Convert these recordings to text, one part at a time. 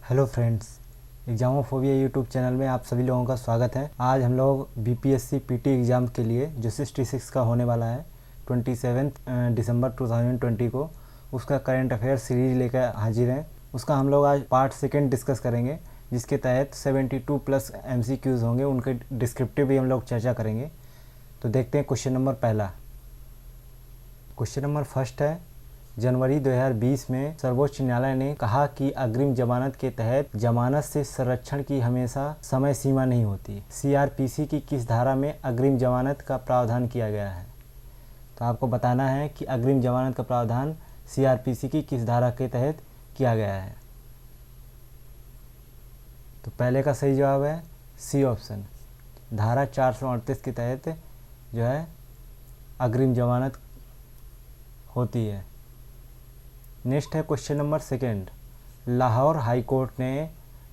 Hello friends, एग्जामोफोबिया YouTube channel में आप सभी लोगों का स्वागत है। आज हम लोग बीपीएससी पीटी एग्ज़ाम के लिए जो 66 का होने वाला है 27 दिसंबर 2020 को, उसका करंट अफेयर सीरीज लेकर हाजिर हैं। उसका हम लोग आज पार्ट सेकंड डिस्कस करेंगे, जिसके तहत 72 प्लस MCQs होंगे। उनके डिस्क्रिप्टिव भी हम लोग चर्चा करेंगे। तो देखते हैं क्वेश्चन नंबर पहला। क्वेश्चन नंबर फर्स्ट है, जनवरी 2020 में सर्वोच्च न्यायालय ने कहा कि अग्रिम जमानत के तहत जमानत से संरक्षण की हमेशा समय सीमा नहीं होती। CRPC की किस धारा में अग्रिम जमानत का प्रावधान किया गया है? तो आपको बताना है कि अग्रिम जमानत का प्रावधान CRPC की किस धारा के तहत किया गया है। तो पहले का सही जवाब है सी ऑप्शन, धारा 438 के तहत जो है अग्रिम जमानत होती है। नेक्स्ट है question number second, Lahore high court ने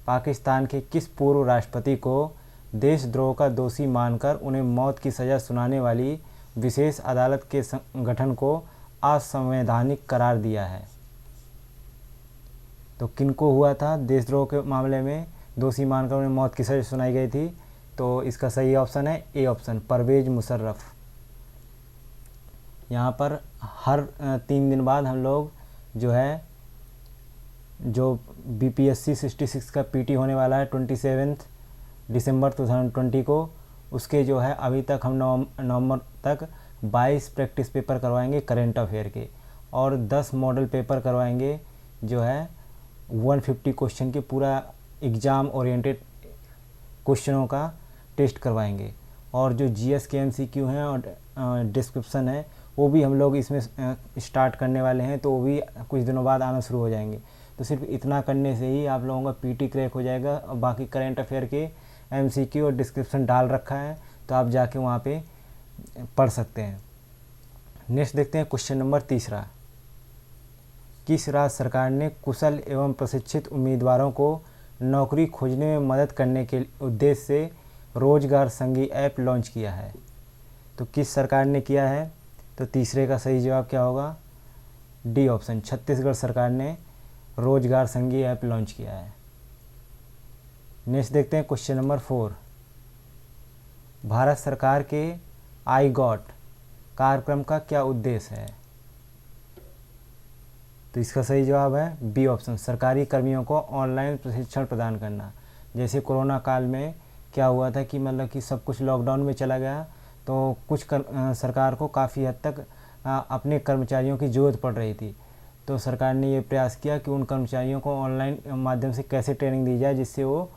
पाकिस्तान के किस पूर्व राष्ट्रपति को देशद्रोह का दोषी मानकर उन्हें मौत की सज़ा सुनाने वाली विशेष अदालत के गठन को असंवैधानिक करार दिया है? तो किनको हुआ था देशद्रोह के मामले में दोषी मानकर उन्हें मौत की सज़ा सुनाई गई थी? तो इसका सही ऑप्शन है ए ऑप्शन, परवेज मुशर्रफ। यहाँ पर हर 3 दिन बाद हम लोग जो है जो BPSC 66 का PT होने वाला है 27 दिसंबर 2020 को, उसके जो है अभी तक हम नवंबर तक 22 प्रैक्टिस पेपर करवाएंगे करेंट अफेयर के, और 10 मॉडल पेपर करवाएंगे जो है 150 क्वेश्चन के पूरा एग्ज़ाम ओरिएंटेड क्वेश्चनों का टेस्ट करवाएंगे। और जो GS के MCQ हैं और डिस्क्रिप्शन है वो भी हम लोग इसमें स्टार्ट करने वाले हैं, तो वो भी कुछ दिनों बाद आना शुरू हो जाएंगे। तो सिर्फ इतना करने से ही आप लोगों का PT क्रैक हो जाएगा। और बाकी करंट अफेयर के MCQ और डिस्क्रिप्शन डाल रखा है, तो आप जाके वहाँ पे पढ़ सकते हैं। नेक्स्ट देखते हैं क्वेश्चन नंबर तीसरा, किस राज्य सरकार ने कुशल एवं प्रशिक्षित उम्मीदवारों को नौकरी खोजने में मदद करने के उद्देश्य से रोजगार संगी ऐप लॉन्च किया है? तो किस सरकार ने किया है? तो तीसरे का सही जवाब क्या होगा? डी ऑप्शन, छत्तीसगढ़ सरकार ने रोजगार संगी ऐप लॉन्च किया है। नेक्स्ट देखते हैं क्वेश्चन नंबर 4, भारत सरकार के आई गॉट कार्यक्रम का क्या उद्देश्य है? तो इसका सही जवाब है बी ऑप्शन, सरकारी कर्मियों को ऑनलाइन प्रशिक्षण प्रदान करना। जैसे कोरोना काल में क्या हुआ था कि मतलब कि सब कुछ लॉकडाउन में चला गया, तो कुछ सरकार को काफ़ी हद तक अपने कर्मचारियों की ज़रूरत पड़ रही थी। तो सरकार ने ये प्रयास किया कि उन कर्मचारियों को ऑनलाइन माध्यम से कैसे ट्रेनिंग दी जाए जिससे वो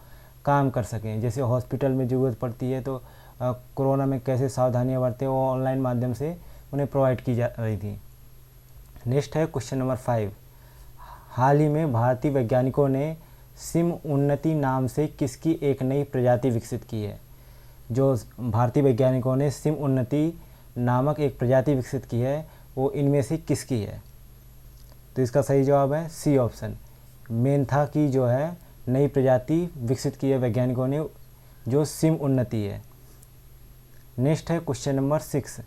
काम कर सकें। जैसे हॉस्पिटल में ज़रूरत पड़ती है तो कोरोना में कैसे सावधानियां बरतें, वो ऑनलाइन माध्यम से उन्हें प्रोवाइड की जा रही थी। नेक्स्ट है क्वेश्चन नंबर 5, हाल ही में भारतीय वैज्ञानिकों ने सिम उन्नति नाम से किसकी एक नई प्रजाति विकसित की है? जो भारतीय वैज्ञानिकों ने सिम उन्नति नामक एक प्रजाति विकसित की है, वो इनमें से किसकी है? तो इसका सही जवाब है सी ऑप्शन, मेंथा की जो है नई प्रजाति विकसित की है वैज्ञानिकों ने, जो सिम उन्नति है। नेक्स्ट है क्वेश्चन नंबर 6,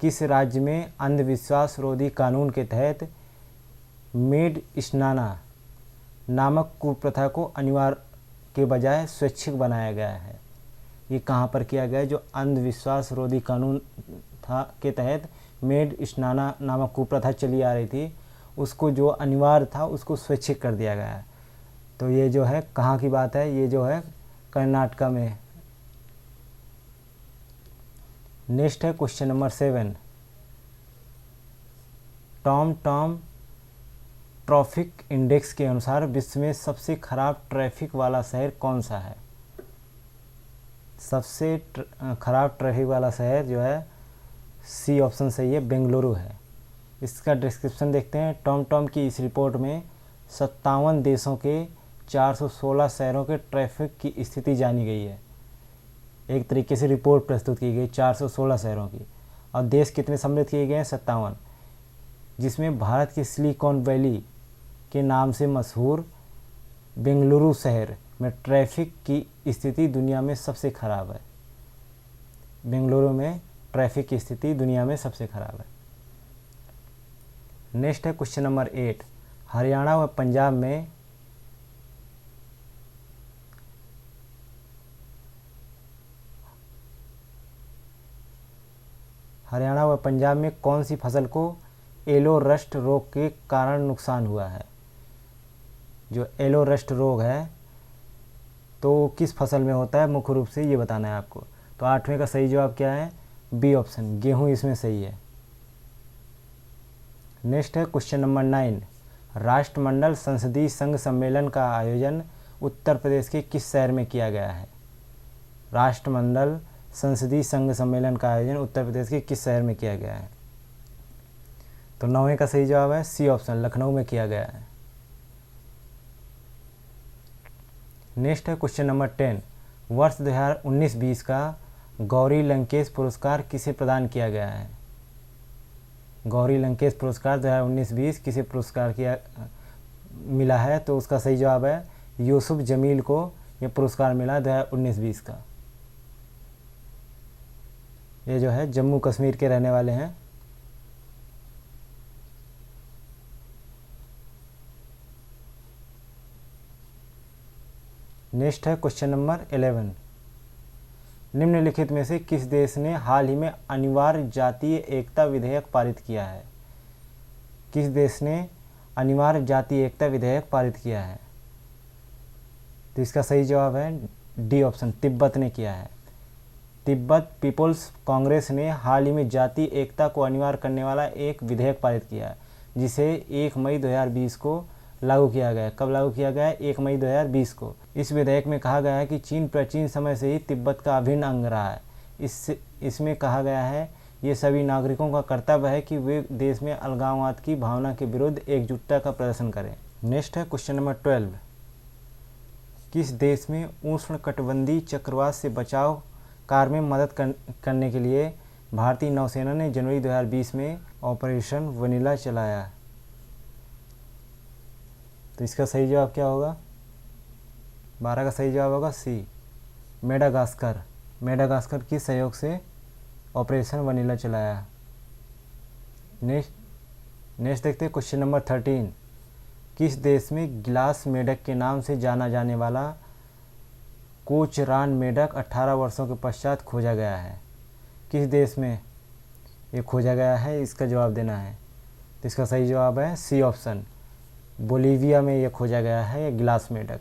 किस राज्य में अंधविश्वास रोधी कानून के तहत मेड स्नाना नामक कुप्रथा को अनिवार्य के बजाय स्वैच्छिक बनाया गया है? ये कहाँ पर किया गया है? जो अंधविश्वास रोधी कानून था के तहत मेड स्नाना नामक कुप्रथा चली आ रही थी, उसको जो अनिवार्य था उसको स्वैच्छिक कर दिया गया है। तो ये जो है कहाँ की बात है? ये जो है कर्नाटका में। नेक्स्ट है question number 7, Tom traffic index के अनुसार विश्व में सबसे खराब ट्रैफिक वाला शहर कौन सा है? सबसे खराब ट्रैफिक वाला शहर जो है सी ऑप्शन सही है, बेंगलुरु है। इसका डिस्क्रिप्शन देखते हैं। टॉम की इस रिपोर्ट में 57 देशों के 416 शहरों के ट्रैफिक की स्थिति जानी गई है। एक तरीके से रिपोर्ट प्रस्तुत की गई 416 शहरों की। और देश कितने सम्मिलित किए गए हैं? 57, जिसमें भारत के सिलिकॉन वैली के नाम से मशहूर बेंगलुरु शहर में ट्रैफिक की स्थिति दुनिया में सबसे खराब है। बेंगलुरु में ट्रैफिक की स्थिति दुनिया में सबसे खराब है। नेक्स्ट है क्वेश्चन नंबर 8, हरियाणा व पंजाब में हरियाणा व पंजाब में कौन सी फसल को येलो रस्ट रोग के कारण नुकसान हुआ है? जो येलो रस्ट रोग है तो किस फसल में होता है मुख्य रूप से, ये बताना है आपको। तो 8वें का सही जवाब क्या है? बी ऑप्शन, गेहूं इसमें सही है। नेक्स्ट है क्वेश्चन नंबर 9। राष्ट्रमंडल संसदीय संघ सम्मेलन का आयोजन उत्तर प्रदेश के किस शहर में किया गया है? राष्ट्रमंडल संसदीय संघ सम्मेलन का आयोजन उत्तर प्रदेश के किस शहर में किया गया है? तो 9वें का सही जवाब है सी ऑप्शन, लखनऊ में किया गया है। नेक्स्ट है क्वेश्चन नंबर 10। वर्ष 2019-20 का गौरी लंकेश पुरस्कार किसे प्रदान किया गया है? गौरी लंकेश पुरस्कार 2019-20 किसे पुरस्कार किया मिला है? तो उसका सही जवाब है यूसुफ जमील को यह पुरस्कार मिला 2019-20 का। ये जो है जम्मू कश्मीर के रहने वाले हैं। नेक्स्ट है क्वेश्चन नंबर 11। निम्नलिखित में से किस देश ने हाल ही में अनिवार्य जातीय एकता विधेयक पारित किया है? किस देश ने अनिवार्य जातीय एकता विधेयक पारित किया है? तो इसका सही जवाब है डी ऑप्शन, तिब्बत ने किया है। तिब्बत पीपुल्स कांग्रेस ने हाल ही में जातीय एकता को अनिवार्य करने वाला एक विधेयक पारित किया है, जिसे 1 मई 2020 को लागू किया गया है। कब लागू किया गया है? 1 मई 2020 को। इस विधेयक में कहा गया है कि चीन प्राचीन समय से ही तिब्बत का अभिन्न अंग रहा है। इसमें कहा गया है ये सभी नागरिकों का कर्तव्य है कि वे देश में अलगाववाद की भावना के विरुद्ध एकजुटता का प्रदर्शन करें। नेक्स्ट है क्वेश्चन नंबर 12। किस देश में उष्णकटिबंधीय चक्रवात से बचाव कार्य में मदद करने के लिए भारतीय नौसेना ने जनवरी 2020 में ऑपरेशन वनीला चलाया? तो इसका सही जवाब क्या होगा? 12 का सही जवाब होगा सी, मेडागास्कर। मेडागास्कर के सहयोग से ऑपरेशन वनीला चलाया। नेक्स्ट देखते हैं क्वेश्चन नंबर 13। किस देश में ग्लास मेढक के नाम से जाना जाने वाला कोचरान मेढक 18 वर्षों के पश्चात खोजा गया है? किस देश में ये खोजा गया है, इसका जवाब देना है। तो इसका सही जवाब है सी ऑप्शन, बोलीविया में यह खोजा गया है ये ग्लास मेढक।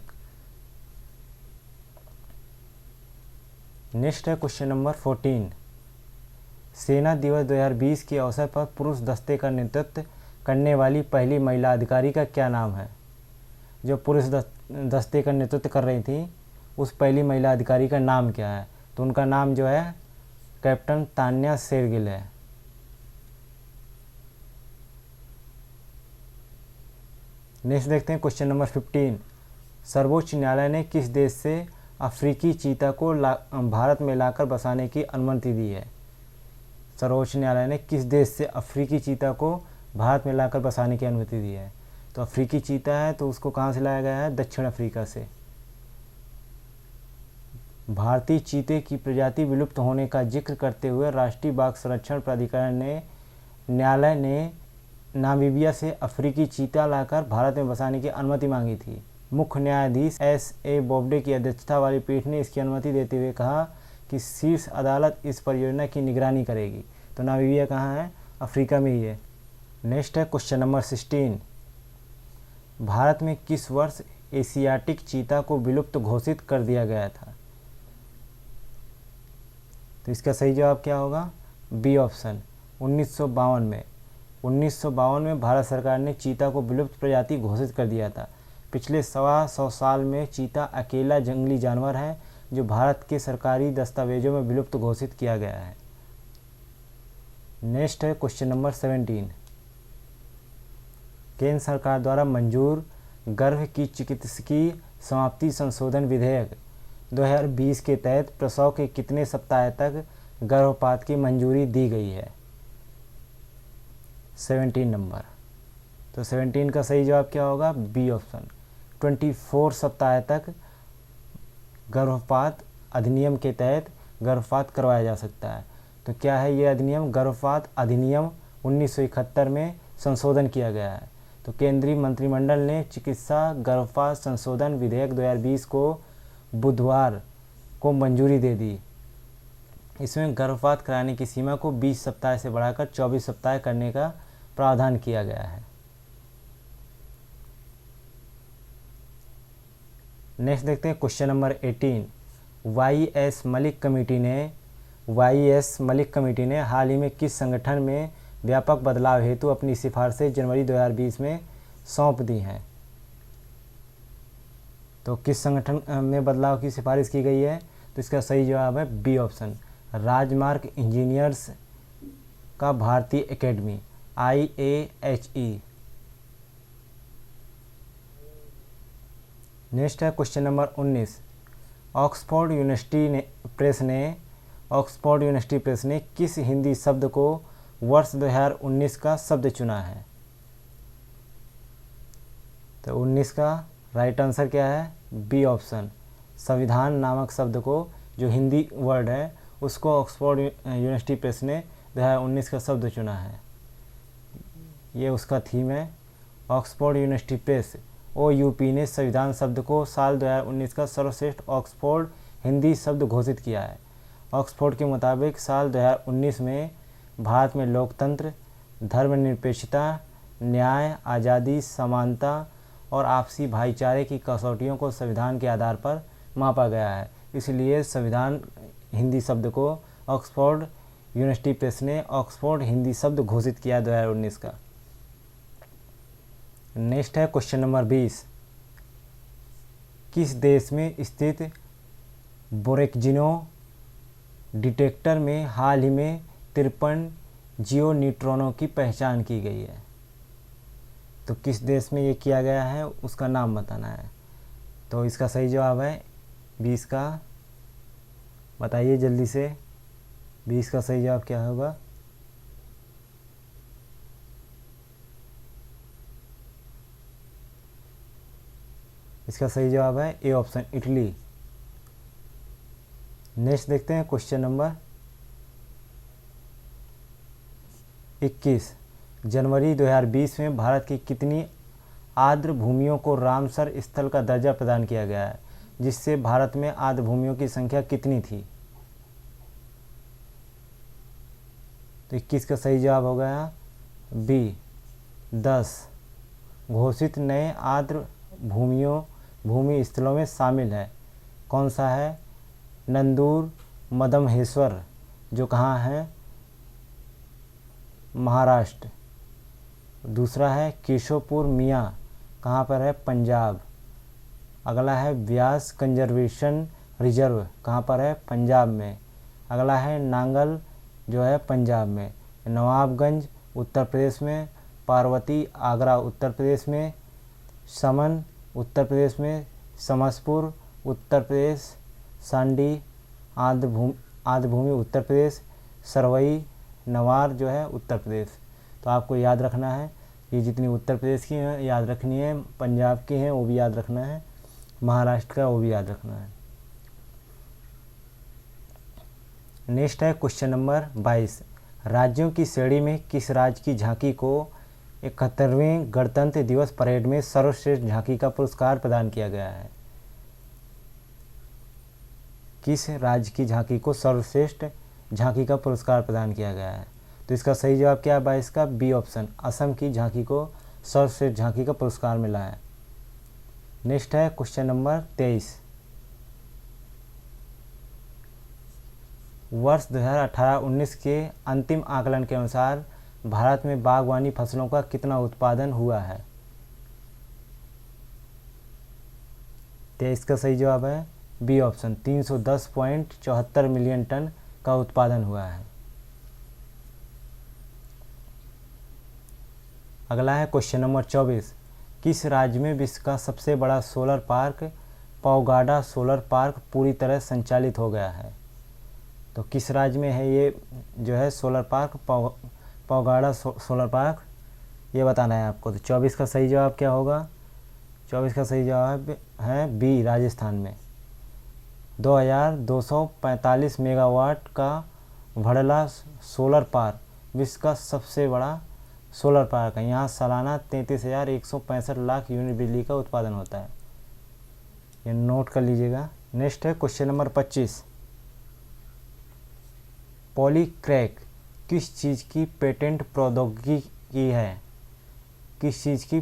नेक्स्ट है क्वेश्चन नंबर 14। सेना दिवस 2020 के अवसर पर पुरुष दस्ते का नेतृत्व करने वाली पहली महिला अधिकारी का क्या नाम है? जो पुरुष दस्ते का नेतृत्व कर रही थी उस पहली महिला अधिकारी का नाम क्या है? तो उनका नाम जो है कैप्टन तान्या शेरगिल है। नेक्स्ट देखते हैं क्वेश्चन नंबर 15। सर्वोच्च न्यायालय ने किस देश से अफ्रीकी चीता को भारत में लाकर बसाने की अनुमति दी है? सर्वोच्च न्यायालय ने किस देश से अफ्रीकी चीता को भारत में लाकर बसाने की अनुमति दी है? तो अफ्रीकी चीता है तो उसको कहाँ से लाया गया है? दक्षिण अफ्रीका से। भारतीय चीते की प्रजाति विलुप्त होने का जिक्र करते हुए राष्ट्रीय बाघ संरक्षण प्राधिकरण ने न्यायालय ने नामीबिया से अफ्रीकी चीता लाकर भारत में बसाने की अनुमति मांगी थी। मुख्य न्यायाधीश S.A. बोबडे की अध्यक्षता वाली पीठ ने इसकी अनुमति देते हुए कहा कि शीर्ष अदालत इस परियोजना की निगरानी करेगी। तो नामीबिया कहाँ है? अफ्रीका में ही है। नेक्स्ट है क्वेश्चन नंबर 16। भारत में किस वर्ष एशियाटिक चीता को विलुप्त घोषित कर दिया गया था? तो इसका सही जवाब क्या होगा? बी ऑप्शन, 1952 में। 1952 में भारत सरकार ने चीता को विलुप्त प्रजाति घोषित कर दिया था। पिछले 125 साल में चीता अकेला जंगली जानवर है जो भारत के सरकारी दस्तावेजों में विलुप्त घोषित किया गया है। नेक्स्ट है क्वेश्चन नंबर 17। केंद्र सरकार द्वारा मंजूर गर्भ की चिकित्सकीय समाप्ति संशोधन विधेयक 2020 के तहत प्रसव के कितने सप्ताह तक गर्भपात की मंजूरी दी गई है? 17 नंबर। तो 17 का सही जवाब क्या होगा? बी ऑप्शन, 24 सप्ताह तक गर्भपात अधिनियम के तहत गर्भपात करवाया जा सकता है। तो क्या है ये अधिनियम? गर्भपात अधिनियम 1971 में संशोधन किया गया है। तो केंद्रीय मंत्रिमंडल ने चिकित्सा गर्भपात संशोधन विधेयक 2020 को बुधवार को मंजूरी दे दी। इसमें गर्भपात कराने की सीमा को 20 सप्ताह से बढ़ाकर 24 सप्ताह करने का प्रावधान किया गया है। नेक्स्ट देखते हैं क्वेश्चन नंबर 18। वाई.एस. मलिक कमेटी ने हाल ही में किस संगठन में व्यापक बदलाव हेतु अपनी सिफारिशें जनवरी 2020 में सौंप दी हैं? तो किस संगठन में बदलाव की सिफारिश की गई है? तो इसका सही जवाब है बी ऑप्शन, राजमार्ग इंजीनियर्स का भारतीय एकेडमी, IAHE। नेक्स्ट है question number 19। Oxford university press ने किस हिंदी शब्द को वर्ष 2019 का शब्द चुना है? तो 19 का राइट आंसर क्या है? बी ऑप्शन, संविधान नामक शब्द को, जो हिंदी वर्ड है उसको ऑक्सफोर्ड यूनिवर्सिटी प्रेस ने 2019 का शब्द चुना है। ये उसका थीम है। ऑक्सफोर्ड यूनिवर्सिटी प्रेस OUP ने संविधान शब्द को साल 2019 का सर्वश्रेष्ठ ऑक्सफोर्ड हिंदी शब्द घोषित किया है। ऑक्सफोर्ड के मुताबिक साल 2019 में भारत में लोकतंत्र, धर्मनिरपेक्षता, न्याय, आज़ादी, समानता और आपसी भाईचारे की कसौटियों को संविधान के आधार पर मापा गया है। इसलिए संविधान हिंदी शब्द को ऑक्सफोर्ड यूनिवर्सिटी प्रेस ने ऑक्सफोर्ड हिंदी शब्द घोषित किया 2019 का। नेक्स्ट है क्वेश्चन नंबर 20। किस देश में स्थित बोरेक्जिनो डिटेक्टर में हाल ही में 53 जियो न्यूट्रॉनों की पहचान की गई है? तो किस देश में ये किया गया है उसका नाम बताना है। तो इसका सही जवाब है 20 का, बताइए जल्दी से 20 का सही जवाब क्या होगा? इसका सही जवाब है ए ऑप्शन, इटली। नेक्स्ट देखते हैं क्वेश्चन नंबर 21। जनवरी 2020 में भारत की कितनी आर्द्र भूमियों को रामसर स्थल का दर्जा प्रदान किया गया है, जिससे भारत में आर्द्र भूमियों की संख्या कितनी थी? तो 21 का सही जवाब हो गया बी 10। घोषित नए आर्द्र भूमि स्थलों में शामिल है। कौन सा है? नंदूर मदमहेश्वर, जो कहाँ है? महाराष्ट्र। दूसरा है केशवपुर मियाँ, कहाँ पर है? पंजाब। अगला है व्यास कंजर्वेशन रिजर्व, कहाँ पर है? पंजाब में। अगला है नांगल, जो है पंजाब में। नवाबगंज उत्तर प्रदेश में। पार्वती आगरा उत्तर प्रदेश में। समन उत्तर प्रदेश में। समसपुर उत्तर प्रदेश। सांडी आर्द्र भूमि उत्तर प्रदेश। सरवई नवार जो है उत्तर प्रदेश। तो आपको याद रखना है, ये जितनी उत्तर प्रदेश की हैं याद रखनी है, पंजाब की हैं वो भी याद रखना है, महाराष्ट्र का वो भी याद रखना है। नेक्स्ट है क्वेश्चन नंबर 22। राज्यों की श्रेणी में किस राज्य की झांकी को 71वें गणतंत्र दिवस परेड में सर्वश्रेष्ठ झांकी का पुरस्कार प्रदान किया गया है? किस राज्य की झांकी को सर्वश्रेष्ठ झांकी का पुरस्कार प्रदान किया गया है? तो इसका सही जवाब क्या है 22 का? बी ऑप्शन, असम की झांकी को सर्वश्रेष्ठ झांकी का पुरस्कार मिला है। नेक्स्ट है क्वेश्चन नंबर 23। वर्ष 2018-19 के अंतिम आकलन के अनुसार भारत में बागवानी फसलों का कितना उत्पादन हुआ है? 23 का सही जवाब है बी ऑप्शन, 310.74 मिलियन टन का उत्पादन हुआ है। अगला है क्वेश्चन नंबर 24। किस राज्य में विश्व का सबसे बड़ा सोलर पार्क पौगाडा सोलर पार्क पूरी तरह संचालित हो गया है? तो किस राज्य में है ये जो है सोलर पार्क पौगाडा सोलर पार्क, ये बताना है आपको। तो 24 का सही जवाब क्या होगा? 24 का सही जवाब है बी, राजस्थान में। 2245 मेगावाट का भड़ला सोलर पार्क विश्व का सबसे बड़ा सोलर पार्क है। यहाँ सालाना 33,165 लाख यूनिट बिजली का उत्पादन होता है, ये नोट कर लीजिएगा। नेक्स्ट है क्वेश्चन नंबर 25। पॉलीक्रैक किस चीज़ की पेटेंट प्रौद्योगिकी की है? किस चीज़ की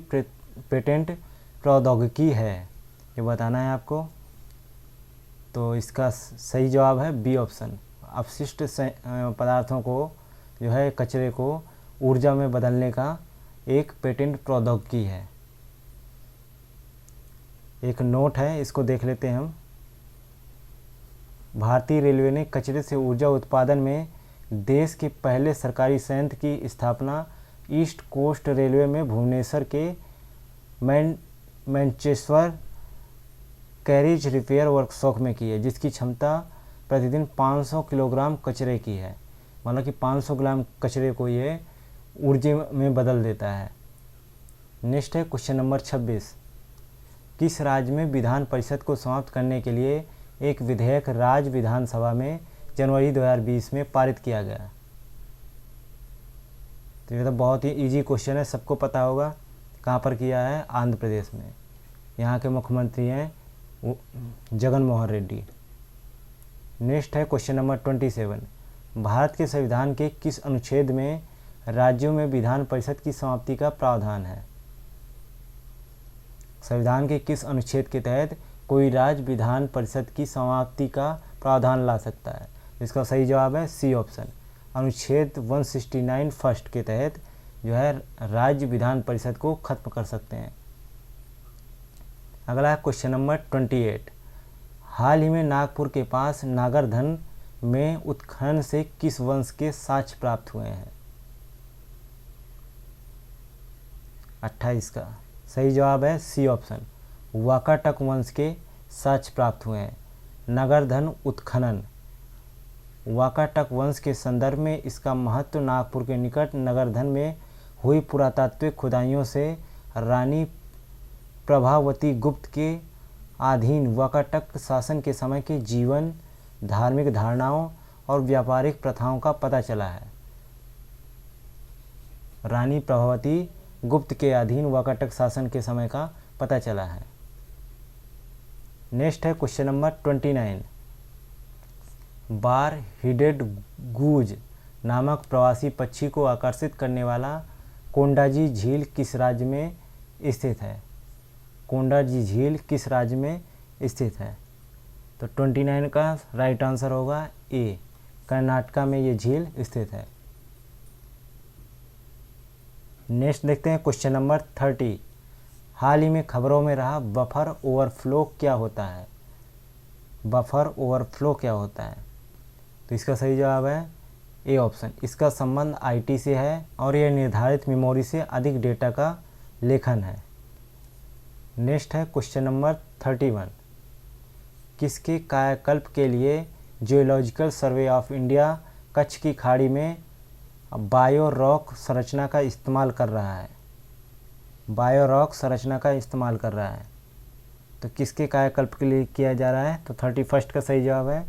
पेटेंट प्रौद्योगिकी है, ये बताना है आपको। तो इसका सही जवाब है बी ऑप्शन, अपशिष्ट पदार्थों को जो है, कचरे को ऊर्जा में बदलने का एक पेटेंट प्रौद्योगिकी है। एक नोट है, इसको देख लेते हैं हम। भारतीय रेलवे ने कचरे से ऊर्जा उत्पादन में देश के पहले सरकारी संयंत्र की स्थापना ईस्ट कोस्ट रेलवे में भुवनेश्वर के मैनचेस्टर कैरेज रिपेयर वर्कशॉप में की है, जिसकी क्षमता प्रतिदिन 500 किलोग्राम कचरे की है। मतलब कि 500 ग्राम कचरे को ये ऊर्जा में बदल देता है। नेक्स्ट है क्वेश्चन नंबर 26। किस राज्य में विधान परिषद को समाप्त करने के लिए एक विधेयक राज्य विधानसभा में जनवरी 2020 में पारित किया गया? तो ये तो बहुत ही इजी क्वेश्चन है, सबको पता होगा। कहाँ पर किया है? आंध्र प्रदेश में। यहाँ के मुख्यमंत्री हैं जगन मोहन रेड्डी। नेक्स्ट है क्वेश्चन नंबर 27। भारत के संविधान के किस अनुच्छेद में राज्यों में विधान परिषद की समाप्ति का प्रावधान है? संविधान के किस अनुच्छेद के तहत कोई राज्य विधान परिषद की समाप्ति का प्रावधान ला सकता है? इसका सही जवाब है सी ऑप्शन, अनुच्छेद 169 फर्स्ट के तहत जो है राज्य विधान परिषद को खत्म कर सकते हैं। अगला है क्वेश्चन नंबर 28। हाल ही में नागपुर के पास नागरधन में उत्खनन से किस वंश के साक्ष्य प्राप्त हुए हैं? 28 का सही जवाब है सी ऑप्शन, वाकाटक वंश के साक्ष्य प्राप्त हुए हैं। नागरधन उत्खनन वाकाटक वंश के संदर्भ में इसका महत्व नागपुर के निकट नगरधन में हुई पुरातात्विक खुदाइयों से रानी प्रभावती गुप्त के अधीन वाकाटक शासन के समय के जीवन, धार्मिक धारणाओं और व्यापारिक प्रथाओं का पता चला है। रानी प्रभावती गुप्त के अधीन वाकाटक शासन के समय का पता चला है। नेक्स्ट है क्वेश्चन नंबर 29। बार हिडेड गूज नामक प्रवासी पक्षी को आकर्षित करने वाला कोंडाजी झील किस राज्य में स्थित है? कोंडाजी झील किस राज्य में स्थित है? तो 29 का राइट आंसर होगा ए, कर्नाटका में ये झील स्थित है। नेक्स्ट देखते हैं क्वेश्चन नंबर 30। हाल ही में खबरों में रहा बफर ओवरफ्लो क्या होता है? बफर ओवरफ्लो क्या होता है? तो इसका सही जवाब है ए ऑप्शन, इसका संबंध आईटी से है और यह निर्धारित मेमोरी से अधिक डेटा का लेखन है। नेक्स्ट है क्वेश्चन नंबर 31। किसके कायाकल्प के लिए geological survey of India Kutch की खाड़ी में बायो रॉक संरचना का इस्तेमाल कर रहा है? बायो रॉक संरचना का इस्तेमाल कर रहा है, तो किसके कायाकल्प के लिए किया जा रहा है? तो 31 का सही जवाब है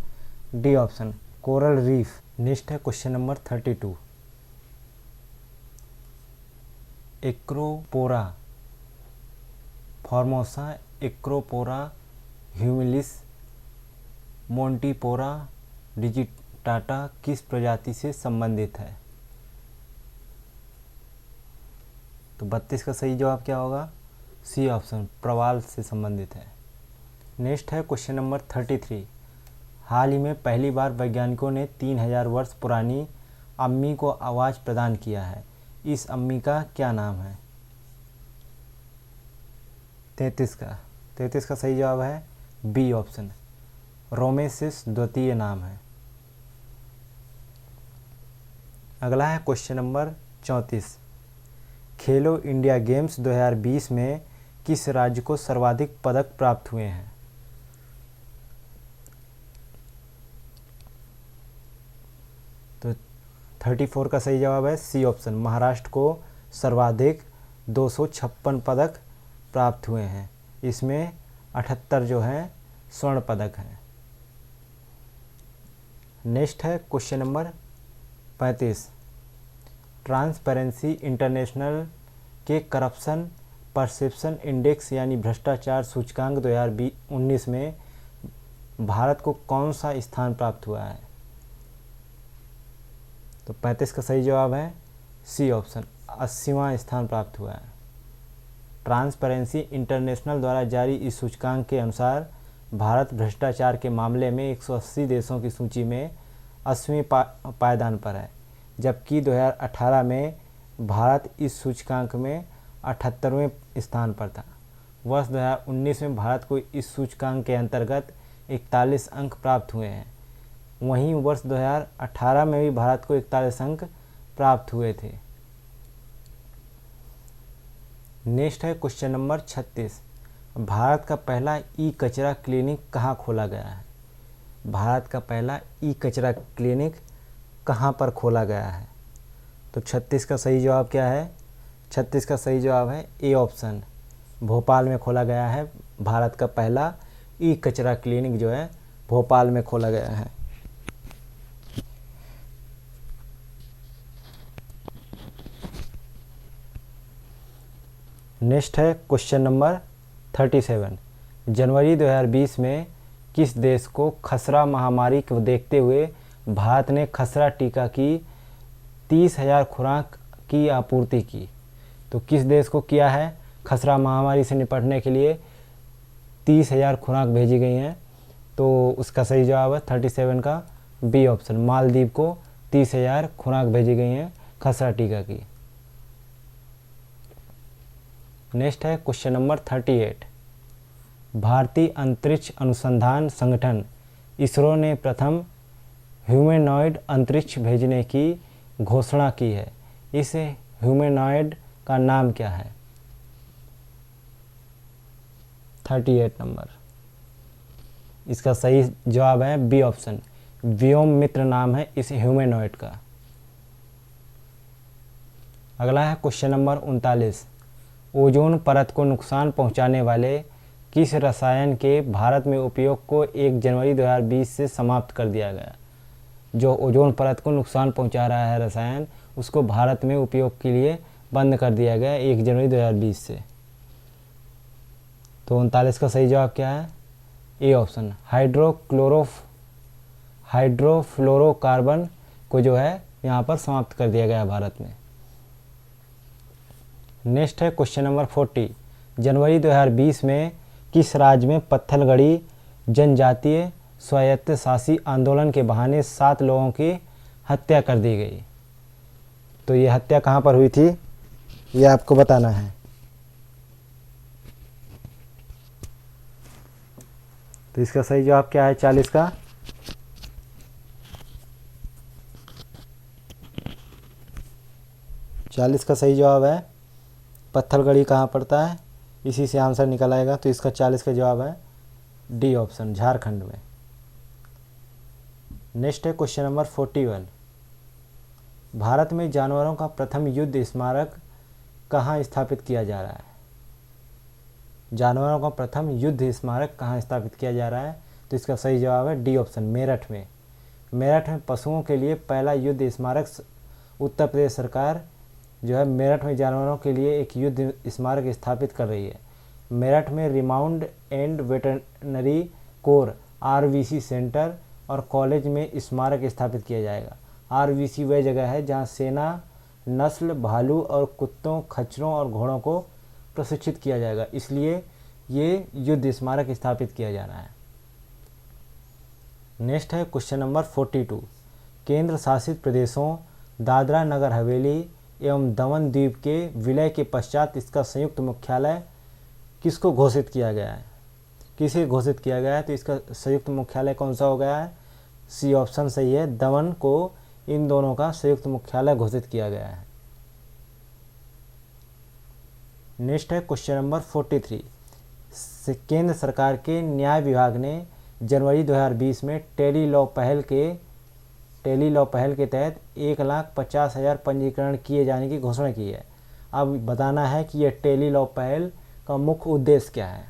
D option, coral reef. Next है क्वेश्चन नंबर 32। एक्रोपोरा फॉर्मोसा, एक्रोपोरा ह्यूमिलिस, मोंटीपोरा डिजिटाटा किस प्रजाति से संबंधित है? तो 32 का सही जवाब क्या होगा? सी ऑप्शन, प्रवाल से संबंधित है। नेक्स्ट है क्वेश्चन नंबर 33। हाल ही में पहली बार वैज्ञानिकों ने 3000 वर्ष पुरानी अम्मी को आवाज़ प्रदान किया है। इस अम्मी का क्या नाम है? 33 का सही जवाब है बी ऑप्शन, रोमेसिस द्वितीय नाम है। अगला है क्वेश्चन नंबर 34। खेलो इंडिया गेम्स 2020 में किस राज्य को सर्वाधिक पदक प्राप्त हुए हैं? तो 34 का सही जवाब है सी ऑप्शन, महाराष्ट्र को सर्वाधिक 256 पदक प्राप्त हुए हैं। इसमें 78 जो है स्वर्ण पदक हैं। नेक्स्ट है क्वेश्चन नंबर 35। ट्रांसपेरेंसी इंटरनेशनल के करप्शन परसेप्शन इंडेक्स यानी भ्रष्टाचार सूचकांक 2019 में भारत को कौन सा स्थान प्राप्त हुआ है? तो 35 का सही जवाब है सी ऑप्शन, 80वां स्थान प्राप्त हुआ है। ट्रांसपेरेंसी इंटरनेशनल द्वारा जारी इस सूचकांक के अनुसार भारत भ्रष्टाचार के मामले में 180 देशों की सूची में 80वें पायदान पर है, जबकि 2018 में भारत इस सूचकांक में 78वें स्थान पर था। वर्ष 2019 में भारत को इस सूचकांक के अंतर्गत 41 अंक प्राप्त हुए हैं। वहीं वर्ष 2018 में भी भारत को 41 अंक प्राप्त हुए थे। नेक्स्ट है क्वेश्चन नंबर 36। भारत का पहला ई कचरा क्लिनिक कहाँ खोला गया है? भारत का पहला ई कचरा क्लिनिक कहाँ पर खोला गया है? तो 36 का सही जवाब क्या है? 36 का सही जवाब है ए ऑप्शन, भोपाल में खोला गया है। भारत का पहला ई कचरा क्लिनिक जो है भोपाल में खोला गया है। नेक्स्ट है क्वेश्चन नंबर 37। जनवरी 2020 में किस देश को खसरा महामारी को देखते हुए भारत ने खसरा टीका की 30,000 खुराक की आपूर्ति की? तो किस देश को किया है? खसरा महामारी से निपटने के लिए 30,000 खुराक भेजी गई हैं। तो उसका सही जवाब है 37 का बी ऑप्शन, मालदीव को 30,000 खुराक भेजी गई हैं खसरा टीका की। नेक्स्ट है क्वेश्चन नंबर 38। भारतीय अंतरिक्ष अनुसंधान संगठन इसरो ने प्रथम ह्यूमैनॉइड अंतरिक्ष भेजने की घोषणा की है। इस ह्यूमैनॉइड का नाम क्या है? 38 नंबर, इसका सही जवाब है बी ऑप्शन, व्योम मित्र नाम है इस ह्यूमैनॉइड का। अगला है क्वेश्चन नंबर 39। ओजोन परत को नुकसान पहुंचाने वाले किस रसायन के भारत में उपयोग को 1 जनवरी 2020 से समाप्त कर दिया गया? जो ओजोन परत को नुकसान पहुंचा रहा है रसायन, उसको भारत में उपयोग के लिए बंद कर दिया गया 1 जनवरी 2020 से। तो 39 का सही जवाब क्या है? ए ऑप्शन, हाइड्रोफ्लोरोकार्बन को जो है यहाँ पर समाप्त कर दिया गया भारत में। नेक्स्ट है क्वेश्चन नंबर 40। जनवरी 2020 में किस राज्य में पत्थलगड़ी जनजातीय स्वायत्तशासी आंदोलन के बहाने 7 लोगों की हत्या कर दी गई? तो ये हत्या कहाँ पर हुई थी, ये आपको बताना है। तो इसका सही जवाब क्या है 40 का? चालीस का सही जवाब है पत्थलगड़ी कहाँ पड़ता है, इसी से आंसर निकल आएगा। तो इसका 40 का जवाब है डी ऑप्शन, झारखंड में। नेक्स्ट है क्वेश्चन नंबर 41। भारत में जानवरों का प्रथम युद्ध स्मारक कहाँ स्थापित किया जा रहा है? जानवरों का प्रथम युद्ध स्मारक कहाँ स्थापित किया जा रहा है? तो इसका सही जवाब है डी ऑप्शन, मेरठ में। मेरठ में पशुओं के लिए पहला युद्ध स्मारक उत्तर प्रदेश सरकार जो है मेरठ में जानवरों के लिए एक युद्ध स्मारक स्थापित कर रही है। मेरठ में remount and veterinary corps RVC centre और कॉलेज में स्मारक स्थापित किया जाएगा। आरवीसी वह जगह है जहां सेना नस्ल भालू और कुत्तों, खच्चरों और घोड़ों को प्रशिक्षित किया जाएगा, इसलिए ये युद्ध स्मारक स्थापित किया जाना है। नेक्स्ट है क्वेश्चन नंबर 42। केंद्र शासित प्रदेशों दादरा नगर हवेली एवं दमन द्वीप के विलय के पश्चात इसका संयुक्त मुख्यालय किसको घोषित किया गया है? किसे घोषित किया गया है? तो इसका संयुक्त मुख्यालय कौन सा हो गया है? सी ऑप्शन सही है, दमन को इन दोनों का संयुक्त मुख्यालय घोषित किया गया है। नेक्स्ट है क्वेश्चन नंबर 43। केंद्र सरकार के न्याय विभाग ने जनवरी 2020 में टेली लॉ पहल के तहत 1,50,000 पंजीकरण किए जाने की घोषणा की है। अब बताना है कि यह टेली लॉ पहल का मुख्य उद्देश्य क्या है।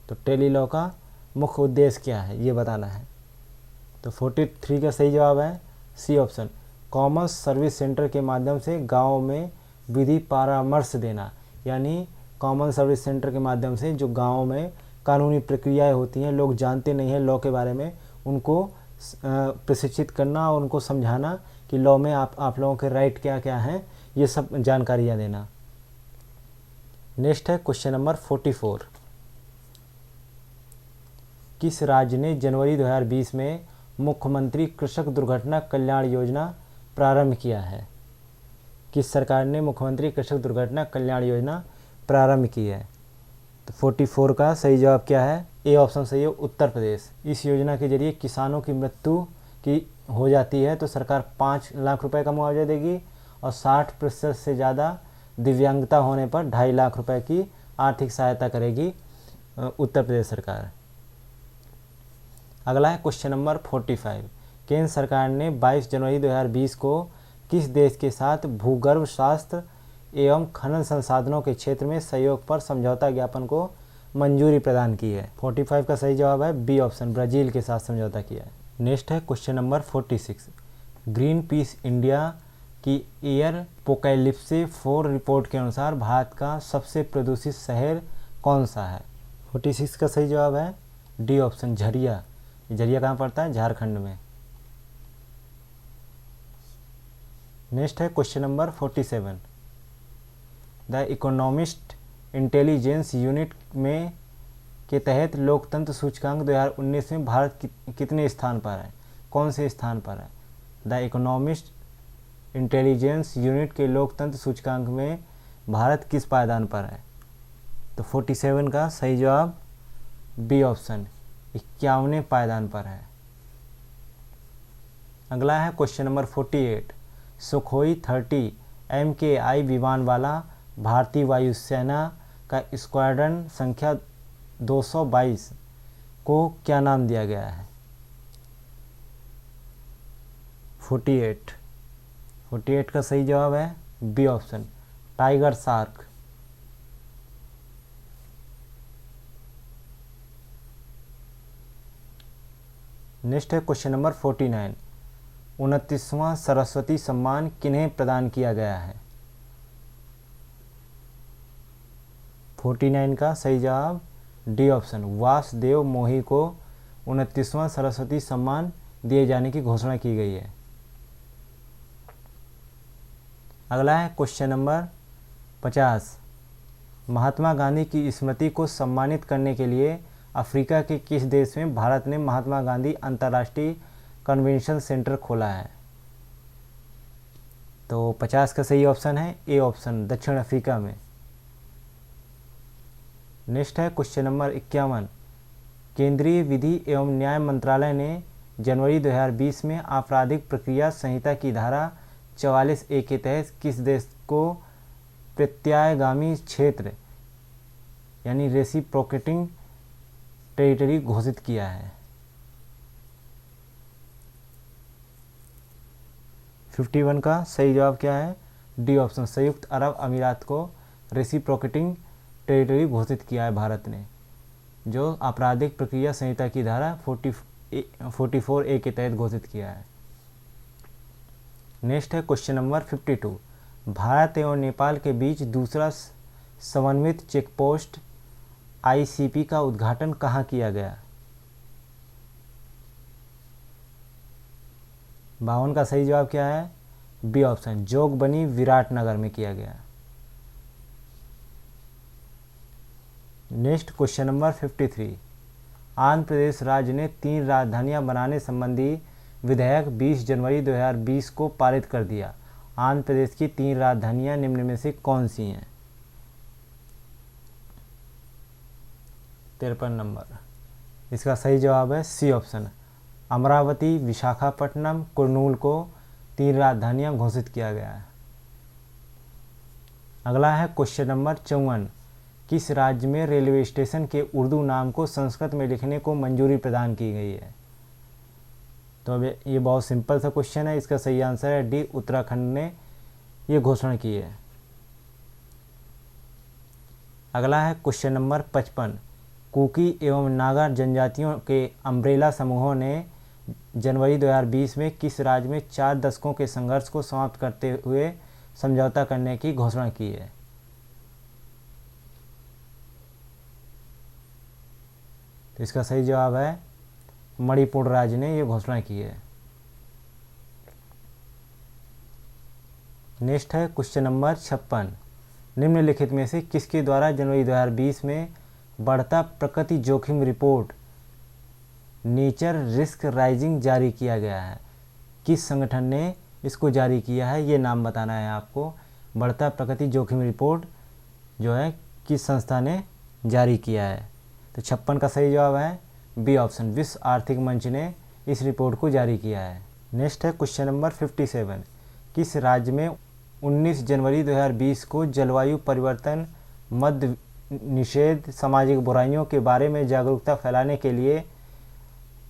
तो टेली लॉ का मुख्य उद्देश्य क्या है ये बताना है। तो 43 का सही जवाब है C option, common service centre के माध्यम से गाँव में विधि परामर्श देना। यानी कॉमन सर्विस सेंटर के माध्यम से जो गाँव में कानूनी प्रक्रियाएं होती हैं, लोग जानते नहीं हैं लॉ के बारे में, उनको प्रशिक्षित करना और उनको समझाना कि लॉ में आप लोगों के राइट क्या क्या हैं, ये सब जानकारियाँ देना। नेक्स्ट है क्वेश्चन नंबर 44। किस राज्य ने जनवरी 2020 में मुख्यमंत्री कृषक दुर्घटना कल्याण योजना प्रारंभ किया है? किस सरकार ने मुख्यमंत्री कृषक दुर्घटना कल्याण योजना प्रारंभ की है? तो 44 का सही जवाब क्या है? ए ऑप्शन सही है, उत्तर प्रदेश। इस योजना के जरिए किसानों की मृत्यु की हो जाती है तो सरकार 5 लाख रुपए का मुआवजा देगी और 60% से ज़्यादा दिव्यांगता होने पर 2.5 लाख रुपए की आर्थिक सहायता करेगी उत्तर प्रदेश सरकार। अगला है क्वेश्चन नंबर 45। केंद्र सरकार ने 22 जनवरी 2020 को किस देश के साथ भूगर्भ स्वास्थ्य एवं खनन संसाधनों के क्षेत्र में सहयोग पर समझौता ज्ञापन को मंजूरी प्रदान की है? 45 का सही जवाब है बी ऑप्शन, ब्राज़ील के साथ समझौता किया है। नेक्स्ट है question number 46। Green peas India की एयर पोकैलिप्से 4 रिपोर्ट के अनुसार भारत का सबसे प्रदूषित शहर कौन सा है? 46 का सही जवाब है डी ऑप्शन, झरिया। झरिया कहाँ पड़ता है? झारखंड में। नेक्स्ट है question number 47। The economist intelligence unit में के तहत लोकतंत्र सूचकांक 2019 में भारत कितने स्थान पर है? कौन से स्थान पर है? द इकोनॉमिस्ट इंटेलिजेंस यूनिट के लोकतंत्र सूचकांक में भारत किस पायदान पर है? तो 47 का सही जवाब बी ऑप्शन, 51वें पायदान पर है। अगला है क्वेश्चन नंबर 48। सुखोई 30 MKI विमान वाला भारतीय वायुसेना का स्क्वाड्रन संख्या 222 को क्या नाम दिया गया है? 48 का सही जवाब है B option, tiger shark. Next है क्वेश्चन नंबर 49। 29वां सरस्वती सम्मान किन्हें प्रदान किया गया है? 49 का सही जवाब डी ऑप्शन, वासुदेव मोही को 29वां सरस्वती सम्मान दिए जाने की घोषणा की गई है। अगला है क्वेश्चन नंबर 50। महात्मा गांधी की स्मृति को सम्मानित करने के लिए अफ्रीका के किस देश में भारत ने महात्मा गांधी अंतर्राष्ट्रीय कन्वेंशन सेंटर खोला है? तो 50 का सही ऑप्शन है ए ऑप्शन, दक्षिण अफ्रीका में। नेक्स्ट है क्वेश्चन नंबर 51। केंद्रीय विधि एवं न्याय मंत्रालय ने जनवरी 2020 में आपराधिक प्रक्रिया संहिता की धारा 44A के तहत किस देश को प्रत्यायगामी क्षेत्र यानी रेसिप्रोकेटिंग टेरिटरी घोषित किया है? 51 का सही जवाब क्या है? डी ऑप्शन, संयुक्त अरब अमीरात को रेसिप्रोकेटिंग टेरिटरी घोषित किया है भारत ने, जो आपराधिक प्रक्रिया संहिता की धारा 44A के तहत घोषित किया है। नेक्स्ट है क्वेश्चन नंबर 52। भारत एवं नेपाल के बीच दूसरा समन्वित चेकपोस्ट ICP का उद्घाटन कहाँ किया गया? 52 का सही जवाब क्या है? बी ऑप्शन, जोगबनी विराटनगर में किया गया। Next question number 53। Andhra Pradesh राज्य ने 3 राजधानियां बनाने संबंधी विधेयक 20 जनवरी 2020 को पारित कर दिया। आंध्र प्रदेश की 3 राजधानियां निम्न में से कौन सी हैं? 53 नंबर। इसका सही जवाब है सी ऑप्शन, अमरावती, विशाखापट्टनम, कुर्नूल को 3 राजधानियां घोषित किया गया है। अगला है क्वेश्चन नंबर 54। किस राज्य में रेलवे स्टेशन के उर्दू नाम को संस्कृत में लिखने को मंजूरी प्रदान की गई है? तो अब ये बहुत सिंपल सा क्वेश्चन है, इसका सही आंसर है डी, उत्तराखंड ने ये घोषणा की है। अगला है क्वेश्चन नंबर 55। कुकी एवं नागा जनजातियों के अम्ब्रेला समूहों ने जनवरी 2020 में किस राज्य में 4 दशकों के संघर्ष को समाप्त करते हुए समझौता करने की घोषणा की है? तो इसका सही जवाब है मणिपुर राज्य ने यह घोषणा की है। नेक्स्ट है क्वेश्चन नंबर 56। निम्नलिखित में से किसके द्वारा जनवरी 2020 में बढ़ता प्रकृति जोखिम रिपोर्ट नेचर रिस्क राइजिंग जारी किया गया है? किस संगठन ने इसको जारी किया है, ये नाम बताना है आपको। बढ़ता प्रकृति जोखिम रिपोर्ट जो है किस संस्था ने जारी किया है? तो 56 का सही जवाब है बी ऑप्शन, विश्व आर्थिक मंच ने इस रिपोर्ट को जारी किया है। नेक्स्ट है क्वेश्चन नंबर 57। किस राज्य में 19 जनवरी 2020 को जलवायु परिवर्तन, मद्य निषेध, सामाजिक बुराइयों के बारे में जागरूकता फैलाने के लिए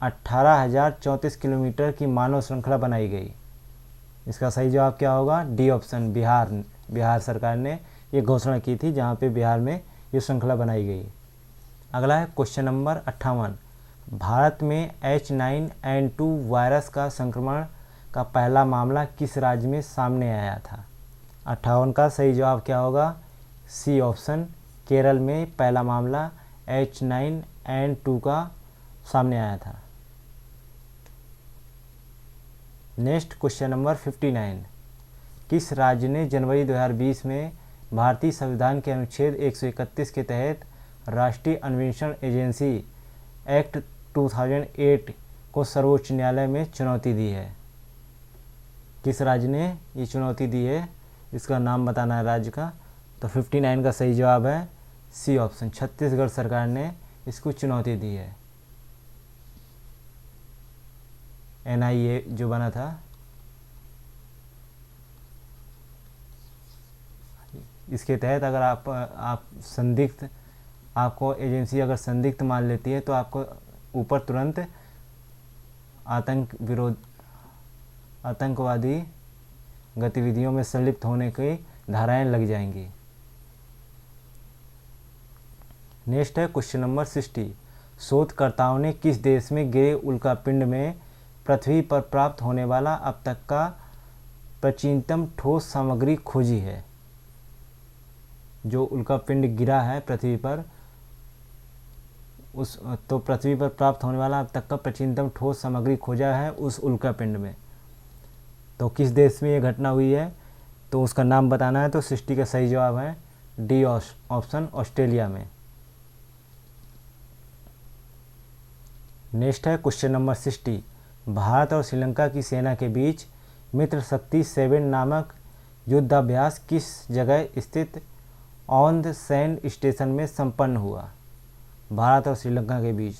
18,034 किलोमीटर की मानव श्रृंखला बनाई गई? इसका सही जवाब क्या होगा? डी ऑप्शन, बिहार सरकार ने ये घोषणा की थी, जहाँ पे बिहार में ये श्रृंखला बनाई गई। अगला है क्वेश्चन नंबर 58। भारत में H9N2 वायरस का संक्रमण का पहला मामला किस राज्य में सामने आया था? 58 का सही जवाब क्या होगा? सी ऑप्शन, केरल में पहला मामला H9N2 का सामने आया था। Next question number 59। किस राज्य ने जनवरी 2020 में भारतीय संविधान के अनुच्छेद 131 के तहत राष्ट्रीय अन्वेषण एजेंसी एक्ट 2008 को सर्वोच्च न्यायालय में चुनौती दी है? किस राज्य ने ये चुनौती दी है, इसका नाम बताना है राज्य का। तो 59 का सही जवाब है सी ऑप्शन, छत्तीसगढ़ सरकार ने इसको चुनौती दी है। NIA जो बना था, इसके तहत अगर आप संदिग्ध, आपको एजेंसी अगर संदिग्ध मान लेती है तो आपको ऊपर तुरंत आतंकवादी गतिविधियों में संलिप्त होने की धाराएं लग जाएंगी। नेक्स्ट है क्वेश्चन नंबर 60। शोधकर्ताओं ने किस देश में गिरे उल्कापिंड में पृथ्वी पर प्राप्त होने वाला अब तक का प्राचीनतम ठोस सामग्री खोजी है? जो उल्कापिंड गिरा है पृथ्वी पर, तो पृथ्वी पर प्राप्त होने वाला अब तक का प्राचीनतम ठोस सामग्री खोजा है उस उल्कापिंड में। तो किस देश में ये घटना हुई है, तो उसका नाम बताना है। तो 60 का सही जवाब है डी ऑप्शन, ऑस्ट्रेलिया में। नेक्स्ट है क्वेश्चन नंबर 60। भारत और श्रीलंका की सेना के बीच मित्र शक्ति 7 नामक युद्धाभ्यास किस जगह स्थित औंध सैन्य स्टेशन में संपन्न हुआ? भारत और श्रीलंका के बीच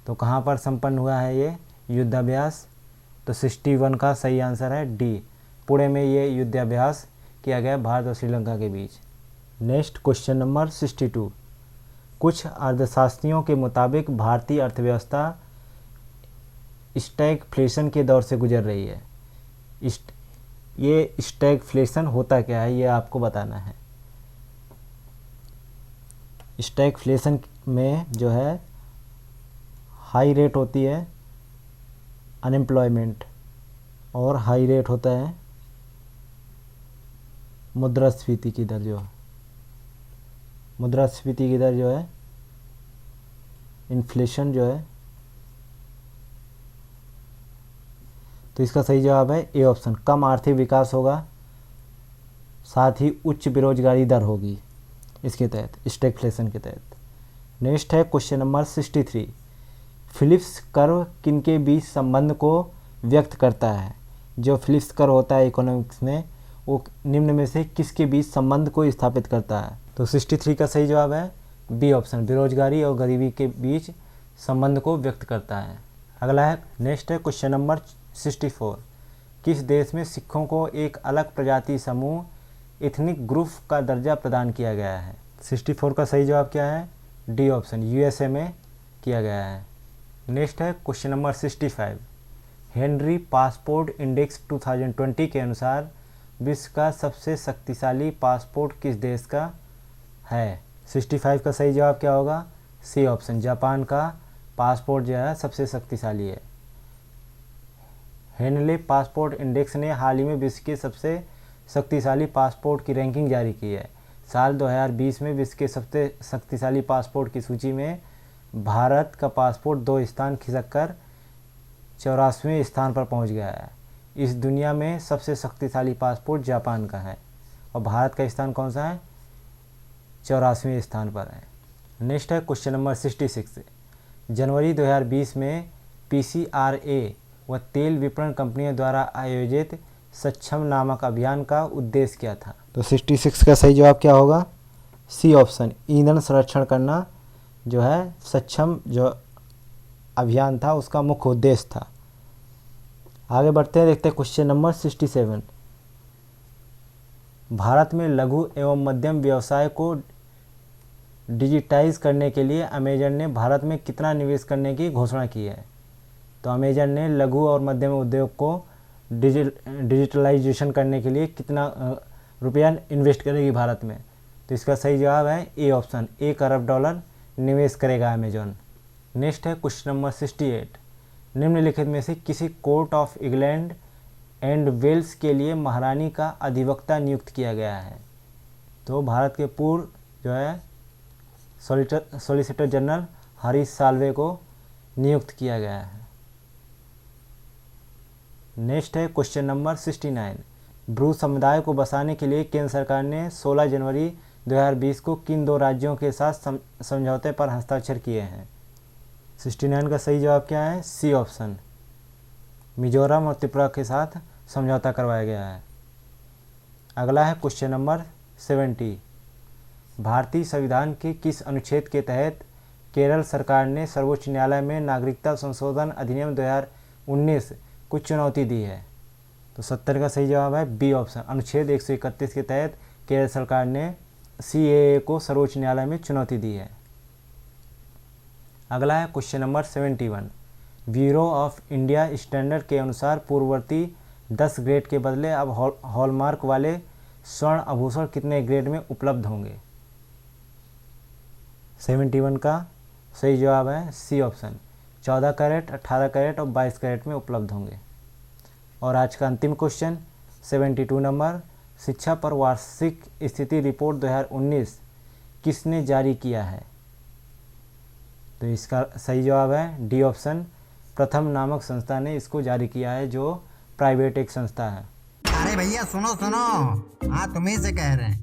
तो कहाँ पर संपन्न हुआ है ये युद्धाभ्यास? तो 61 का सही आंसर है डी, पुणे में ये युद्धाभ्यास किया गया भारत और श्रीलंका के बीच। Next question number 62। कुछ अर्थशास्त्रियों के मुताबिक भारतीय अर्थव्यवस्था स्टैगफ्लेशन के दौर से गुजर रही है। ये स्टैगफ्लेशन होता क्या है, ये आपको बताना है। स्टैगफ्लेशन में जो है हाई रेट होती है अनएम्प्लॉयमेंट और हाई रेट होता है मुद्रास्फीति की दर। जो मुद्रास्फीति की दर जो है, इन्फ्लेशन जो है, तो इसका सही जवाब है ए ऑप्शन, कम आर्थिक विकास होगा, साथ ही उच्च बेरोजगारी दर होगी इसके तहत, स्टैगफ्लेशन के तहत। नेक्स्ट है क्वेश्चन नंबर 63। फिलिप्स कर्व किनके बीच संबंध को व्यक्त करता है? जो फिलिप्स कर्व होता है इकोनॉमिक्स में, वो निम्न में से किसके बीच संबंध को स्थापित करता है? तो 63 का सही जवाब है बी ऑप्शन, बेरोजगारी और गरीबी के बीच संबंध को व्यक्त करता है। अगला है नेक्स्ट है क्वेश्चन नंबर 64। किस देश में सिखों को एक अलग प्रजाति समूह एथनिक ग्रुप का दर्जा प्रदान किया गया है? 64 का सही जवाब क्या है? डी ऑप्शन, USA में किया गया है। नेक्स्ट है question number 65। Henry passport index 2020 के अनुसार विश्व का सबसे शक्तिशाली पासपोर्ट किस देश का है? 65 का सही जवाब क्या होगा? सी ऑप्शन, जापान का पासपोर्ट जो है सबसे शक्तिशाली है। हेनले पासपोर्ट इंडेक्स ने हाल ही में विश्व के सबसे शक्तिशाली पासपोर्ट की रैंकिंग जारी की है। साल 2020 में विश्व के सबसे शक्तिशाली पासपोर्ट की सूची में भारत का पासपोर्ट 2 स्थान खिसक कर 84वें स्थान पर पहुंच गया है। इस दुनिया में सबसे शक्तिशाली पासपोर्ट जापान का है और भारत का स्थान कौन सा है? 84वें स्थान पर है। नेक्स्ट है क्वेश्चन नंबर 66। जनवरी 2020 में PCRA व तेल विपणन कंपनियों द्वारा आयोजित सक्षम नामक अभियान का उद्देश्य क्या था? तो 66 का सही जवाब क्या होगा? सी ऑप्शन, ईंधन संरक्षण करना जो है सक्षम जो अभियान था उसका मुख्य उद्देश्य था। आगे बढ़ते हैं, देखते हैं क्वेश्चन नंबर 67। भारत में लघु एवं मध्यम व्यवसाय को डिजिटाइज करने के लिए अमेजन ने भारत में कितना निवेश करने की घोषणा की है? तो अमेजन ने लघु और मध्यम उद्योग को डिजिटलाइजेशन करने के लिए कितना रुपया इन्वेस्ट करेगी भारत में? तो इसका सही जवाब है ए ऑप्शन, $1 अरब निवेश करेगा अमेजन। नेक्स्ट है क्वेश्चन नंबर 68। निम्नलिखित में से किसी court of England and Wales के लिए महारानी का अधिवक्ता नियुक्त किया गया है? तो भारत के पूर्व जो है सॉलिसिटर जनरल हरीश साल्वे को नियुक्त किया गया है। नेक्स्ट है क्वेश्चन नंबर 69। ब्रू समुदाय को बसाने के लिए केंद्र सरकार ने 16 जनवरी 2020 को किन 2 राज्यों के साथ समझौते पर हस्ताक्षर किए हैं? 69 का सही जवाब क्या है? सी ऑप्शन, मिजोरम और त्रिपुरा के साथ समझौता करवाया गया है। अगला है क्वेश्चन नंबर 70। भारतीय संविधान के किस अनुच्छेद के तहत केरल सरकार ने सर्वोच्च न्यायालय में नागरिकता संशोधन अधिनियम 2019 को चुनौती दी है? तो 70 का सही जवाब है बी ऑप्शन, अनुच्छेद 131 के तहत केरल सरकार ने CAA को सर्वोच्च न्यायालय में चुनौती दी है। अगला है question number 71। Bureau of India standard के अनुसार पूर्ववर्ती 10 ग्रेड के बदले अब हॉलमार्क वाले स्वर्ण आभूषण कितने ग्रेड में उपलब्ध होंगे? 71 का सही जवाब है सी ऑप्शन, 14 कैरेट, 18 कैरेट और 22 कैरेट में उपलब्ध होंगे। और आज का अंतिम क्वेश्चन 72 नंबर। शिक्षा पर वार्षिक स्थिति रिपोर्ट 2019 किसने जारी किया है? तो इसका सही जवाब है डी ऑप्शन, प्रथम नामक संस्था ने इसको जारी किया है, जो प्राइवेट एक संस्था है। अरे भैया सुनो सुनो, हाँ तुम्ही से कह रहे हैं।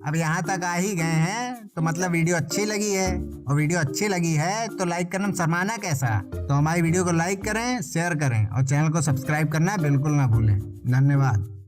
अब यहाँ तक आ ही गए हैं तो मतलब वीडियो अच्छी लगी है, और वीडियो अच्छी लगी है तो लाइक करना शर्माना कैसा? तो हमारी वीडियो को लाइक करें, शेयर करें और चैनल को सब्सक्राइब करना बिल्कुल ना भूलें। धन्यवाद।